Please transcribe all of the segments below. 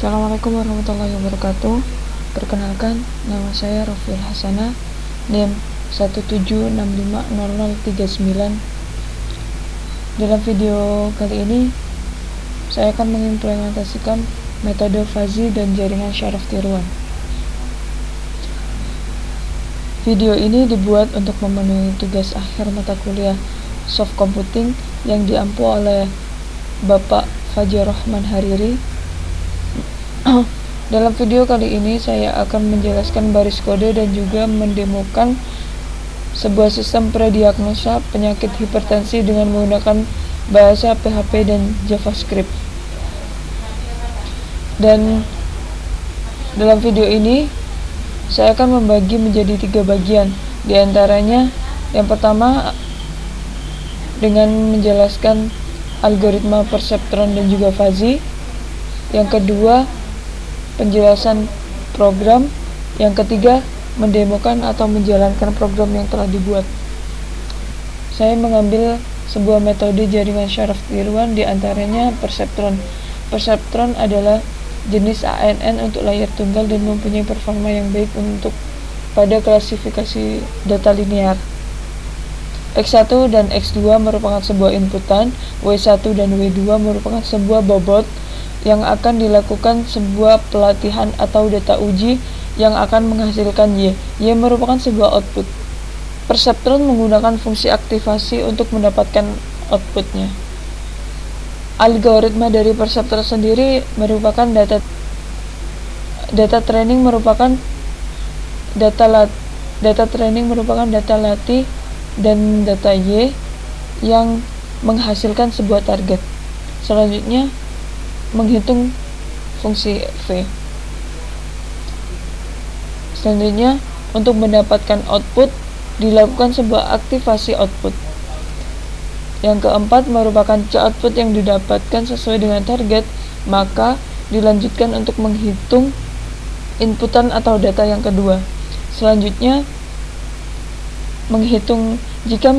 Assalamualaikum warahmatullahi wabarakatuh. Perkenalkan, nama saya Rofiul Hasana, NIM 176500039. Dalam video kali ini, saya akan mengimplementasikan metode fuzzy dan jaringan syaraf tiruan. Video ini dibuat untuk memenuhi tugas akhir mata kuliah Soft Computing yang diampu oleh Bapak Fajr Rahman Hariri. Dalam video kali ini saya akan menjelaskan baris kode dan juga mendemokan sebuah sistem prediagnosa penyakit hipertensi dengan menggunakan bahasa PHP dan JavaScript. Dan dalam video ini saya akan membagi menjadi 3 bagian. Di antaranya yang pertama dengan menjelaskan algoritma perseptron dan juga fuzzy. Yang kedua penjelasan program. Yang ketiga mendemokan atau menjalankan program yang telah dibuat. Saya mengambil sebuah metode jaringan syaraf tiruan, di antaranya perseptron. Perseptron adalah jenis ANN untuk layar tunggal dan mempunyai performa yang baik untuk pada klasifikasi data linear. X1 dan X2 merupakan sebuah inputan, W1 dan W2 merupakan sebuah bobot yang akan dilakukan sebuah pelatihan atau data uji yang akan menghasilkan Y. Y merupakan sebuah output. Perseptron menggunakan fungsi aktivasi untuk mendapatkan outputnya. Algoritma dari perseptron sendiri merupakan data training merupakan data training merupakan data latih dan data Y yang menghasilkan sebuah target. Selanjutnya menghitung fungsi V. Selanjutnya, untuk mendapatkan output dilakukan sebuah aktivasi output. Yang keempat merupakan output yang didapatkan sesuai dengan target, maka dilanjutkan untuk menghitung inputan atau data yang kedua. Selanjutnya menghitung jika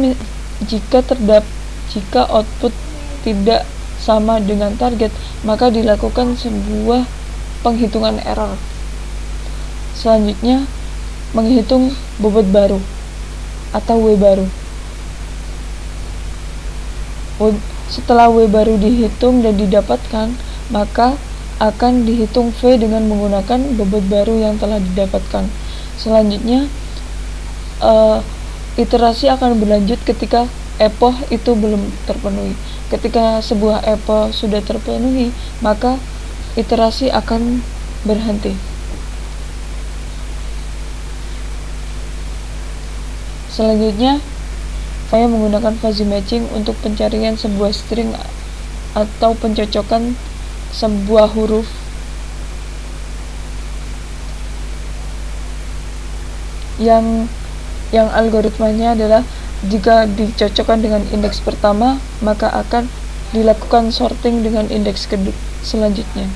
output tidak sama dengan target, maka dilakukan sebuah penghitungan error. Selanjutnya menghitung bobot baru atau W baru. Setelah W baru dihitung dan didapatkan, maka akan dihitung V dengan menggunakan bobot baru yang telah didapatkan. Selanjutnya iterasi akan berlanjut ketika epoch itu belum terpenuhi. Ketika sebuah epoch sudah terpenuhi, maka iterasi akan berhenti. Selanjutnya, saya menggunakan fuzzy matching untuk pencarian sebuah string atau pencocokan sebuah huruf yang algoritmanya adalah jika dicocokkan dengan indeks pertama, maka akan dilakukan sorting dengan indeks selanjutnya.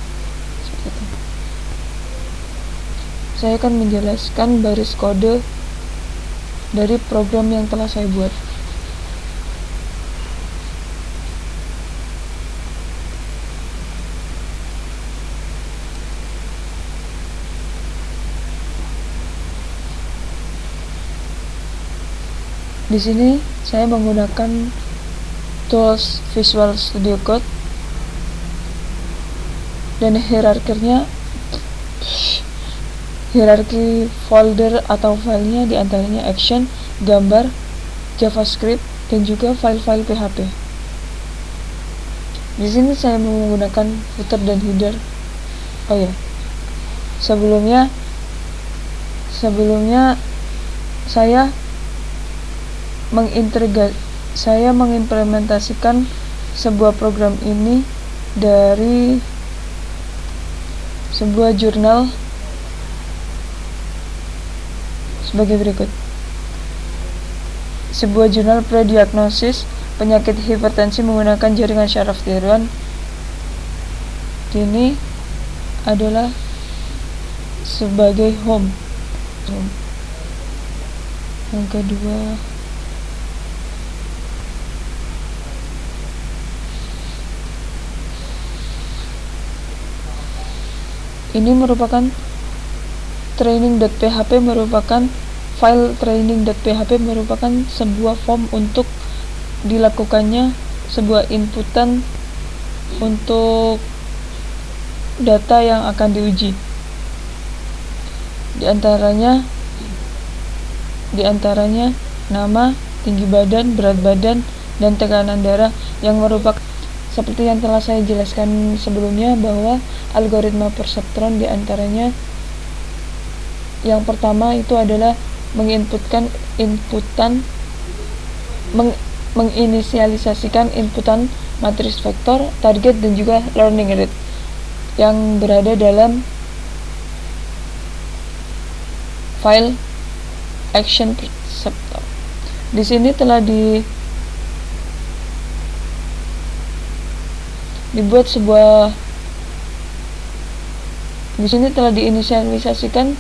Saya akan menjelaskan baris kode dari program yang telah saya buat. Di sini saya menggunakan tools Visual Studio Code dan hierarki folder atau filenya diantaranya action, gambar, JavaScript, dan juga file-file PHP. Di sini saya menggunakan footer dan header. Oh ya, sebelumnya saya mengimplementasikan sebuah program ini dari sebuah jurnal sebagai berikut. Sebuah jurnal prediagnosis penyakit hipertensi menggunakan jaringan syaraf tiruan. Ini adalah sebagai home. Yang kedua Ini merupakan training.php merupakan file training.php merupakan sebuah form untuk dilakukannya sebuah inputan untuk data yang akan diuji. Di antaranya nama, tinggi badan, berat badan, dan tekanan darah, yang merupakan seperti yang telah saya jelaskan sebelumnya bahwa algoritma perseptron di antaranya yang pertama itu adalah menginisialisasikan inputan matriks vektor, target, dan juga learning rate yang berada dalam file action perceptor. Di sini telah diinisialisasikan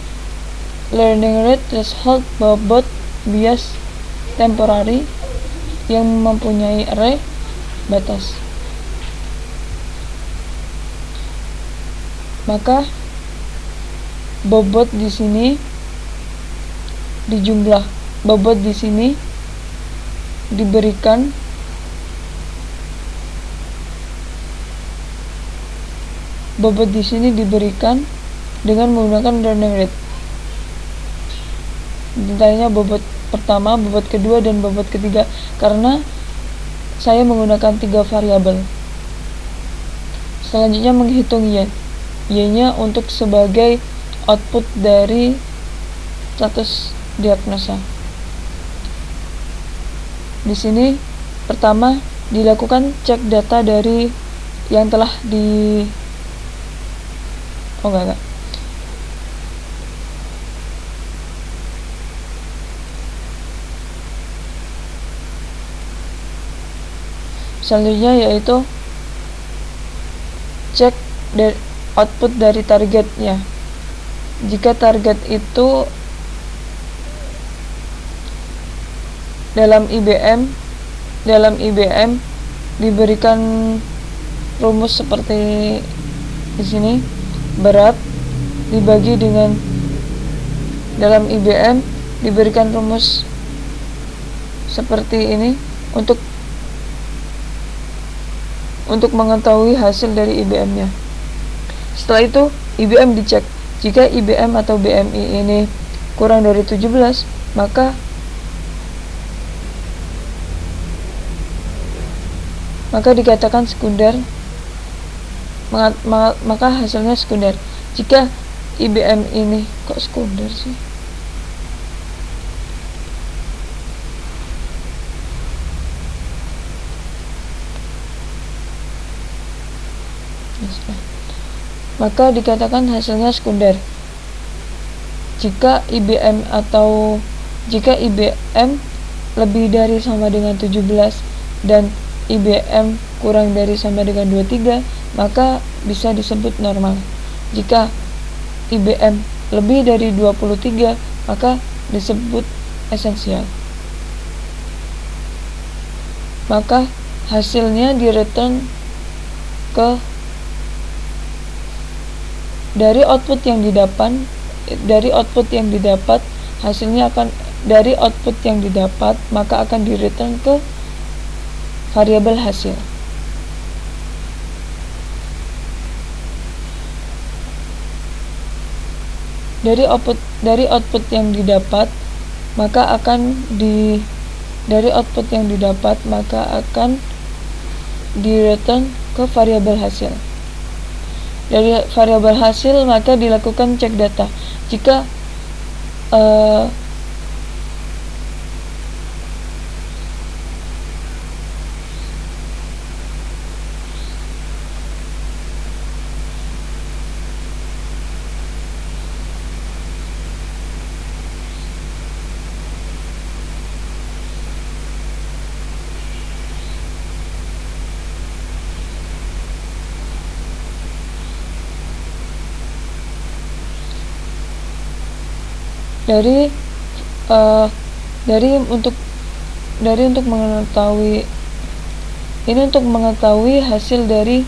learning rate, threshold, bobot, bias, temporary yang mempunyai array batas. Maka bobot di sini dijumlah. Bobot di sini diberikan dengan menggunakan learning rate. Ditanya bobot pertama, bobot kedua, dan bobot ketiga karena saya menggunakan 3 variabel. Selanjutnya menghitung y-nya untuk sebagai output dari status diagnosa. Di sini pertama dilakukan cek data dari yang telah selanjutnya yaitu cek output dari targetnya. Jika target itu dalam IBM diberikan rumus seperti di sini, berat dibagi dengan, dalam IBM diberikan rumus seperti ini untuk mengetahui hasil dari IBM-nya. Setelah itu IBM dicek. Jika IBM atau BMI ini kurang dari 17, maka dikatakan sekunder, maka hasilnya sekunder. Jika IBM ini kok sekunder sih? Maka dikatakan hasilnya sekunder. Jika IBM lebih dari sama dengan 17 dan IBM kurang dari sama dengan 23, maka bisa disebut normal. Jika IBM lebih dari 23, maka disebut esensial. Maka hasilnya di-return dari output yang didapat hasilnya akan dari output yang didapat, maka akan di-return ke variabel hasil. Dari output yang didapat, maka akan di-return ke variabel hasil. Dari variabel hasil maka dilakukan cek data. Jika untuk mengetahui hasil dari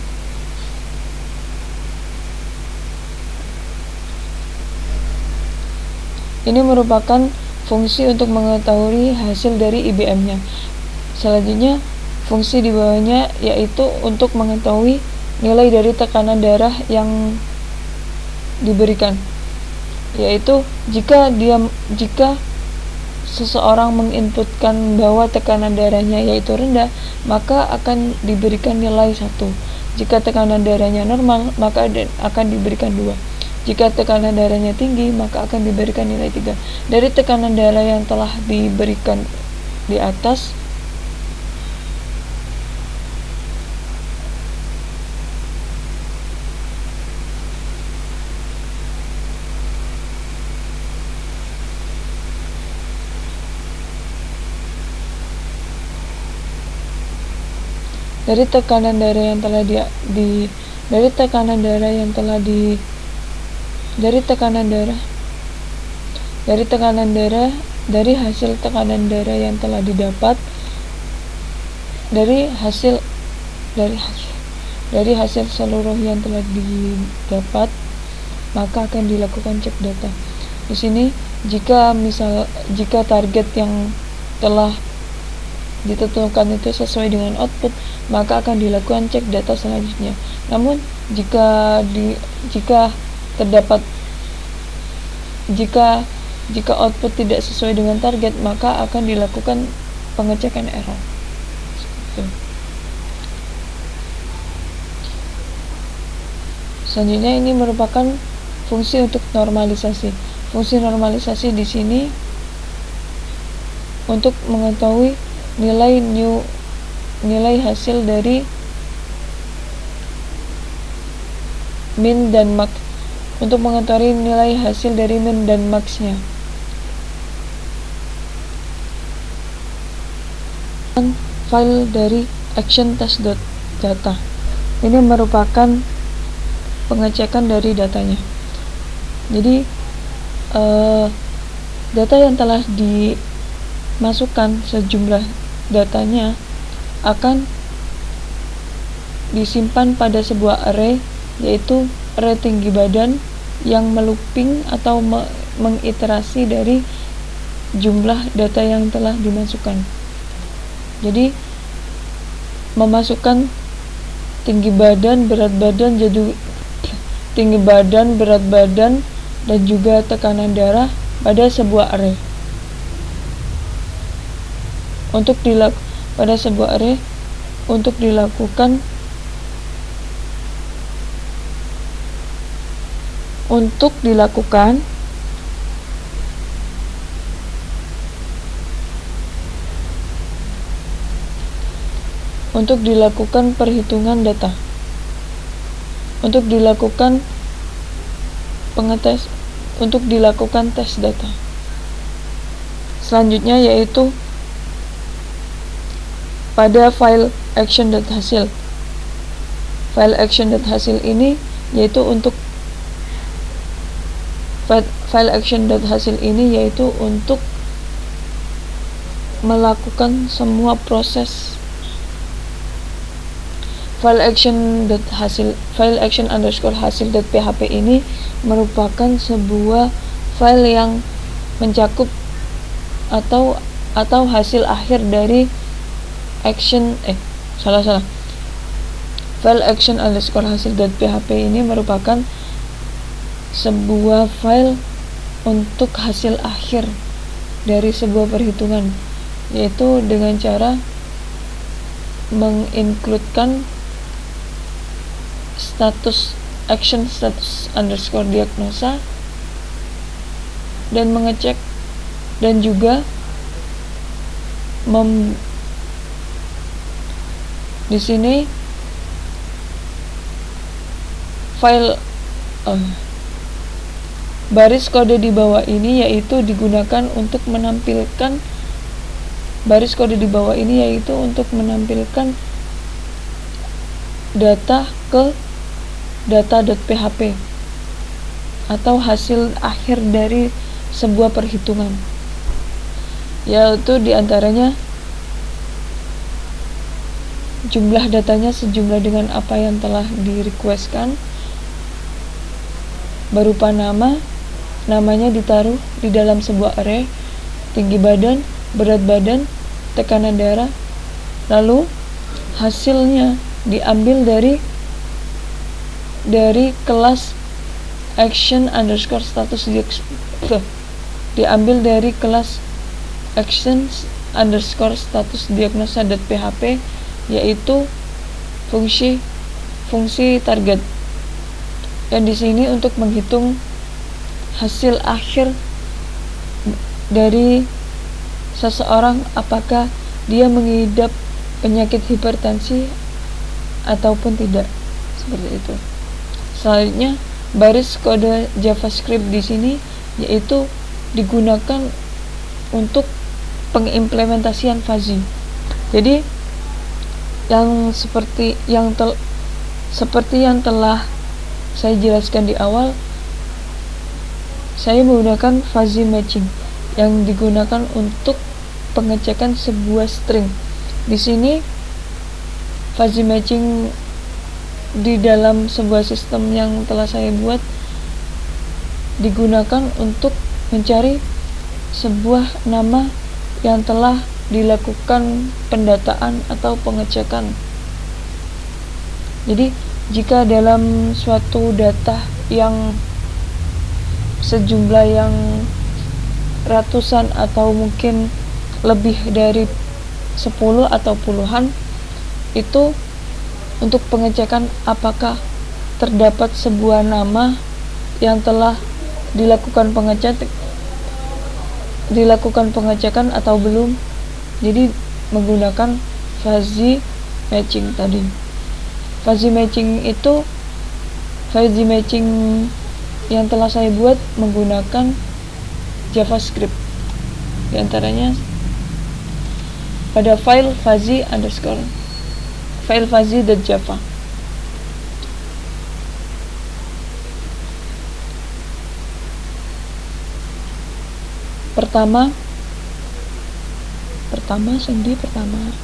Ini merupakan fungsi untuk mengetahui hasil dari IBM-nya. Selanjutnya, fungsi di bawahnya yaitu untuk mengetahui nilai dari tekanan darah yang diberikan. Yaitu jika seseorang menginputkan bahwa tekanan darahnya yaitu rendah, maka akan diberikan nilai 1. Jika tekanan darahnya normal, maka akan diberikan 2. Jika tekanan darahnya tinggi, maka akan diberikan nilai 3. Dari tekanan darah yang telah diberikan di atas, dari tekanan darah yang telah dari hasil tekanan darah yang telah didapat dari hasil seluruh yang telah didapat, maka akan dilakukan cek data. Di sini jika target yang telah ditentukan itu sesuai dengan output, maka akan dilakukan cek data selanjutnya. Namun jika output tidak sesuai dengan target, maka akan dilakukan pengecekan error. Selanjutnya ini merupakan fungsi untuk normalisasi. Fungsi normalisasi di sini untuk mengetahui nilai hasil dari min dan max, untuk mengetahui nilai hasil dari min dan max-nya. File dari action test.data. Ini merupakan pengecekan dari datanya. Jadi data yang telah dimasukkan, sejumlah datanya akan disimpan pada sebuah array, yaitu array tinggi badan yang melooping atau mengiterasi dari jumlah data yang telah dimasukkan. Jadi memasukkan tinggi badan, berat badan, dan juga tekanan darah pada sebuah array. Untuk dilakukan perhitungan data, untuk dilakukan tes data. Selanjutnya yaitu pada file action.hasil. File action.hasil ini yaitu untuk melakukan semua proses. File action_hasil.php ini merupakan sebuah file yang mencakup atau hasil akhir dari File action_hasil.php ini merupakan sebuah file untuk hasil akhir dari sebuah perhitungan, yaitu dengan cara mengincludekan status_diagnosa dan mengecek dan juga di sini file baris kode di bawah ini yaitu digunakan untuk menampilkan data ke data.php atau hasil akhir dari sebuah perhitungan, yaitu diantaranya jumlah datanya sejumlah dengan apa yang telah di requestkan berupa nama, namanya ditaruh di dalam sebuah array, tinggi badan, berat badan, tekanan darah, lalu hasilnya diambil dari kelas action underscore status diambil dari kelas actions underscore status diagnosa.php, yaitu fungsi target yang di sini untuk menghitung hasil akhir dari seseorang, apakah dia mengidap penyakit hipertensi ataupun tidak, seperti itu. Selanjutnya baris kode JavaScript di sini yaitu digunakan untuk pengimplementasian fuzzy. Jadi seperti yang telah saya jelaskan di awal, saya menggunakan fuzzy matching yang digunakan untuk pengecekan sebuah string. Di sini fuzzy matching di dalam sebuah sistem yang telah saya buat digunakan untuk mencari sebuah nama yang telah dilakukan pendataan atau pengecekan. Jadi jika dalam suatu data yang sejumlah yang ratusan atau mungkin lebih dari 10 atau puluhan, itu untuk pengecekan apakah terdapat sebuah nama yang telah dilakukan pengecekan atau belum. Jadi menggunakan fuzzy matching tadi. Fuzzy matching yang telah saya buat menggunakan JavaScript, di antaranya pada file fuzzy.java. Pertama sendi pertama.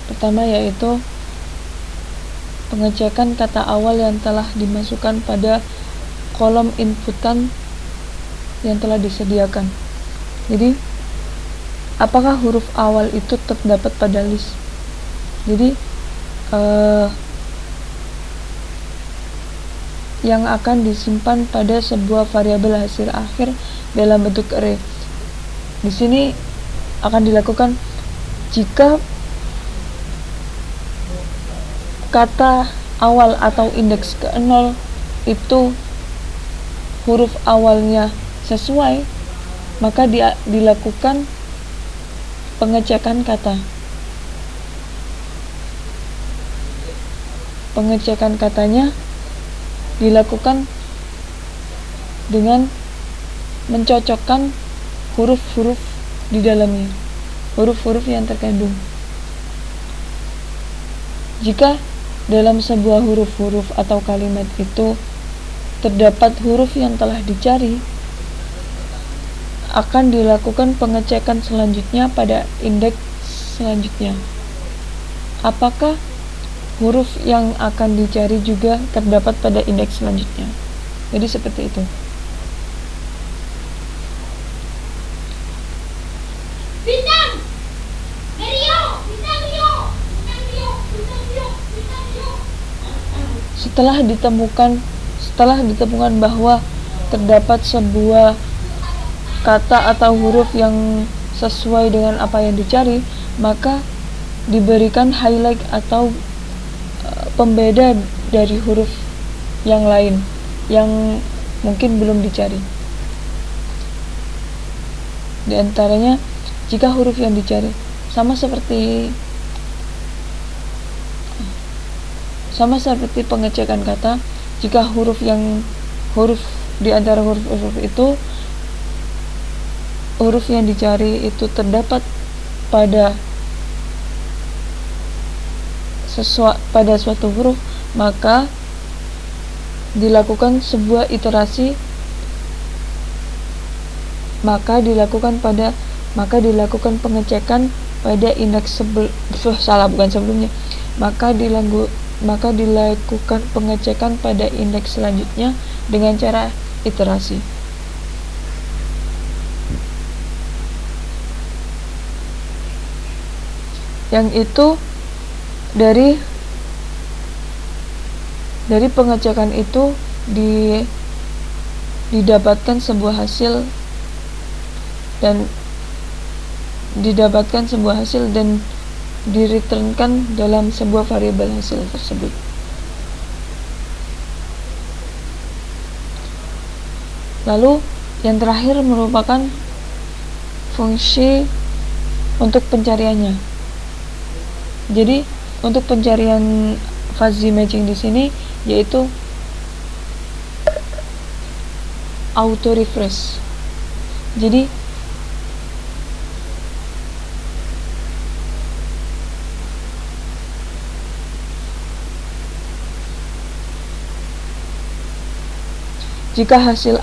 Pertama yaitu pengecekan kata awal yang telah dimasukkan pada kolom inputan yang telah disediakan. Jadi apakah huruf awal itu terdapat pada list? Jadi yang akan disimpan pada sebuah variabel hasil akhir dalam bentuk array. Di sini akan dilakukan jika kata awal atau indeks ke-0 itu huruf awalnya sesuai, maka dilakukan pengecekan kata. Pengecekan katanya dilakukan dengan mencocokkan huruf-huruf di dalamnya, huruf-huruf yang terkandung. Jika dalam sebuah huruf-huruf atau kalimat itu terdapat huruf yang telah dicari, akan dilakukan pengecekan selanjutnya pada indeks selanjutnya. Apakah huruf yang akan dicari juga terdapat pada indeks selanjutnya? Jadi seperti itu. Setelah ditemukan bahwa terdapat sebuah kata atau huruf yang sesuai dengan apa yang dicari, maka diberikan highlight atau pembeda dari huruf yang lain yang mungkin belum dicari. Di antaranya, jika huruf yang dicari sama seperti di antara huruf-huruf itu, huruf yang dicari itu terdapat pada suatu huruf, maka dilakukan sebuah iterasi, maka dilakukan pengecekan pada indeks maka dilakukan pengecekan pada indeks selanjutnya dengan cara iterasi. Yang itu dari pengecekan itu didapatkan sebuah hasil dan direturnkan dalam sebuah variabel hasil tersebut. Lalu yang terakhir merupakan fungsi untuk pencariannya. Jadi untuk pencarian fuzzy matching di sini yaitu auto refresh. Jadi jika hasil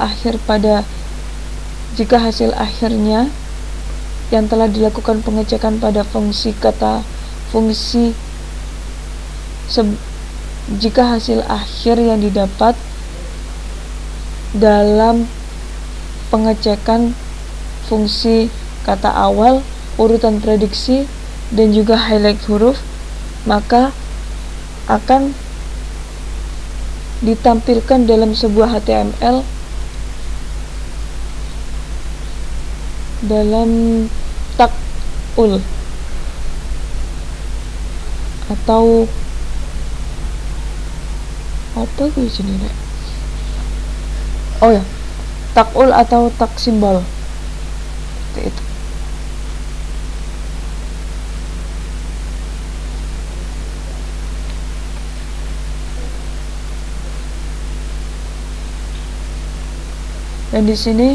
akhirnya yang telah dilakukan pengecekan pada jika hasil akhir yang didapat dalam pengecekan fungsi kata awal, urutan prediksi, dan juga highlight huruf, maka akan ditampilkan dalam sebuah HTML dalam tag ul atau apa gue sini nek? Oh ya, tag ul atau tag simbol seperti itu. Dan di sini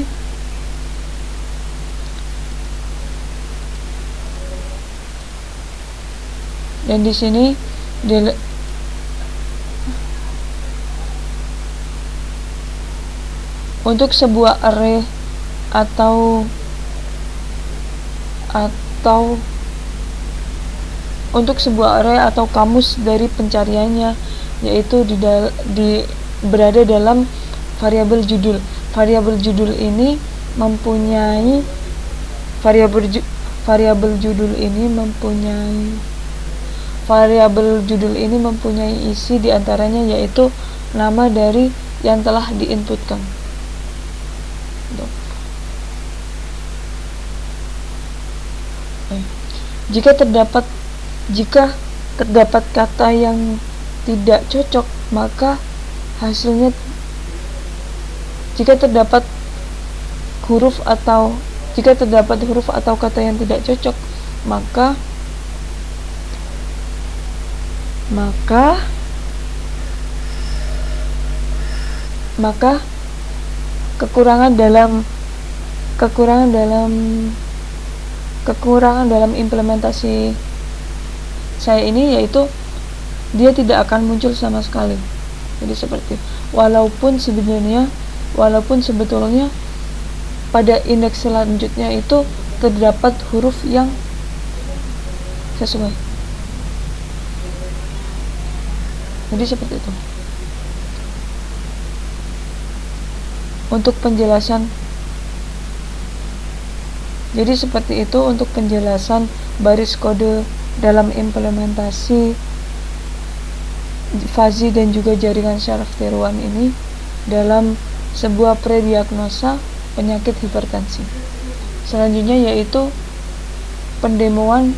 untuk sebuah array atau kamus dari pencariannya, yaitu berada dalam variabel judul. Variabel judul ini mempunyai isi diantaranya yaitu nama dari yang telah diinputkan. Jika terdapat kata yang tidak cocok, maka hasilnya jika terdapat huruf atau kata yang tidak cocok, maka kekurangan dalam implementasi saya ini yaitu dia tidak akan muncul sama sekali. Jadi seperti walaupun sebetulnya pada indeks selanjutnya itu terdapat huruf yang sesuai. Jadi seperti itu. Untuk penjelasan baris kode dalam implementasi fuzzy dan juga jaringan syaraf tiruan ini dalam sebuah prediagnosa penyakit hipertensi. Selanjutnya yaitu pendemoan.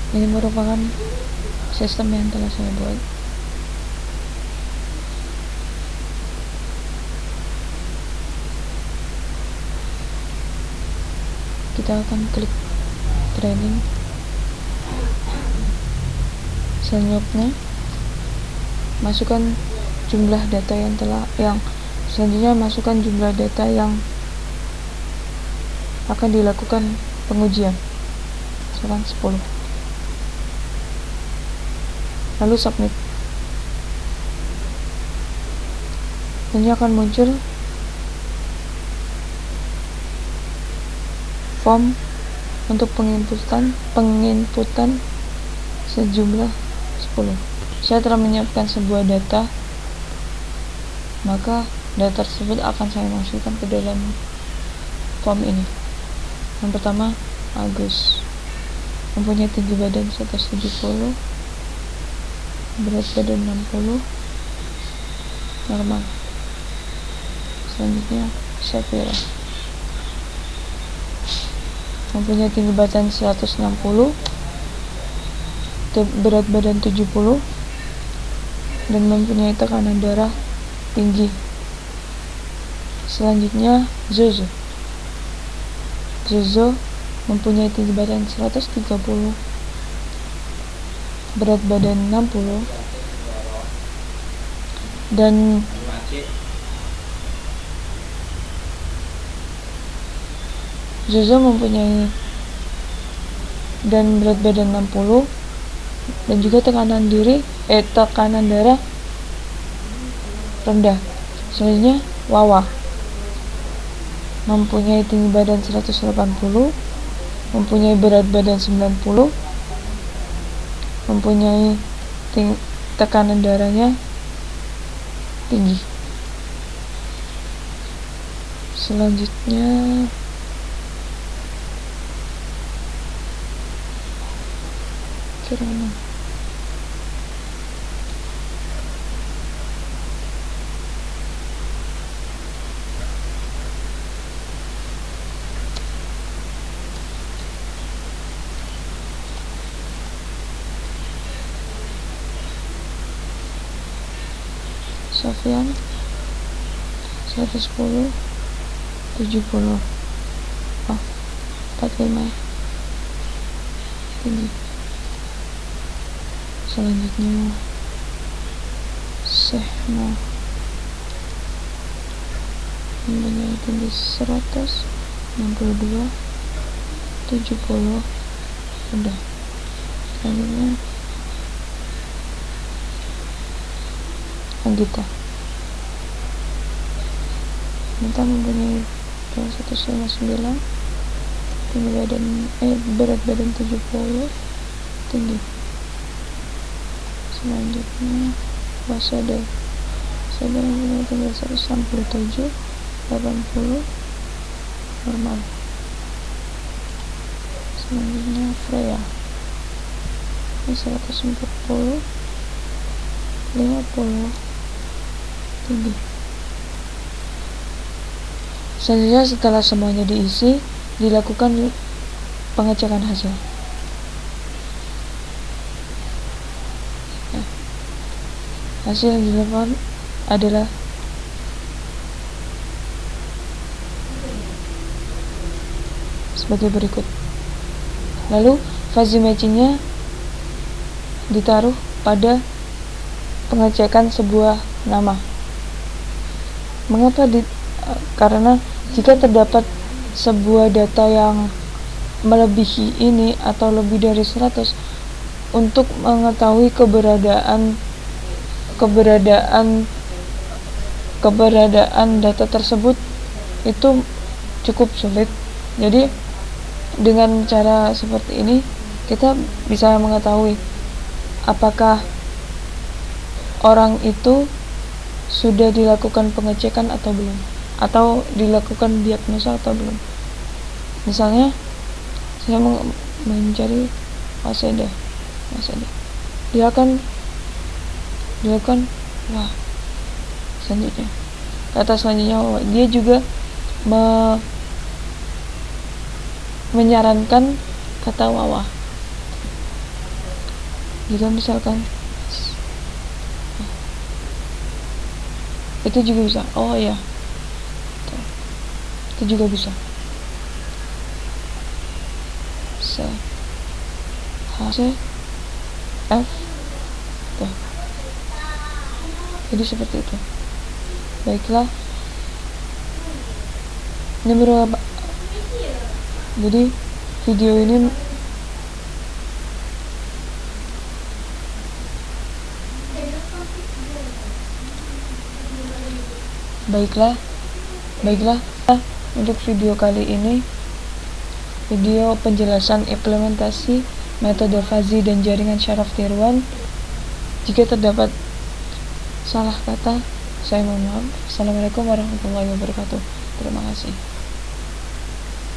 Ini merupakan sistem yang telah saya buat. Kita akan klik training. Selanjutnya masukkan jumlah data yang selanjutnya masukkan jumlah data yang akan dilakukan pengujian, misalkan 10, lalu submit. Ini akan muncul form untuk penginputan sejumlah 10. Saya telah menyiapkan sebuah data, maka data tersebut akan saya masukkan ke dalam form ini. Yang pertama, Agus, mempunyai tinggi badan 170, berat badan 60, normal. Selanjutnya, Syafira, mempunyai tinggi badan 160, berat badan 70, dan mempunyai tekanan darah tinggi. Selanjutnya, Zozo mempunyai tinggi badan 130, berat badan 60, dan Zozo mempunyai dan berat badan 60 dan juga tekanan darah rendah. Selanjutnya, Wawa mempunyai tinggi badan 180, mempunyai berat badan 90, mempunyai tekanan darahnya tinggi. Selanjutnya, Kirana, Sofian 110, 70, 45 tinggi. Selanjutnya, Sehna mempunyai tinggi 162, 70 rendah. Selanjutnya, Anggita mempunyai 159, berat badan 70, tinggi. Selanjutnya, Wasada mempunyai tinggi 167, 80, normal. Selanjutnya, Freya 140, 50, tinggi. Selanjutnya, setelah semuanya diisi, dilakukan pengecekan hasil. Hasil yang dilakukan adalah sebagai berikut. Lalu fuzzy matchingnya ditaruh pada pengecekan sebuah nama. Mengapa? Karena jika terdapat sebuah data yang melebihi ini atau lebih dari 100, untuk mengetahui keberadaan data tersebut itu cukup sulit. Jadi dengan cara seperti ini kita bisa mengetahui apakah orang itu sudah dilakukan pengecekan atau belum, atau dilakukan diagnosa atau belum. Misalnya saya mencari Waseda, dia akan dilakukan selanjutnya. Kata selanjutnya, dia juga menyarankan kata Wawa. Jika misalkan itu juga bisa. Itu juga bisa. F Jadi seperti itu. Baiklah, ini berapa? Jadi video ini baiklah untuk video kali ini, video penjelasan implementasi metode Fuzzy dan jaringan syaraf tier 1. Jika terdapat salah kata, saya mohon maaf. Assalamualaikum warahmatullahi wabarakatuh. Terima kasih.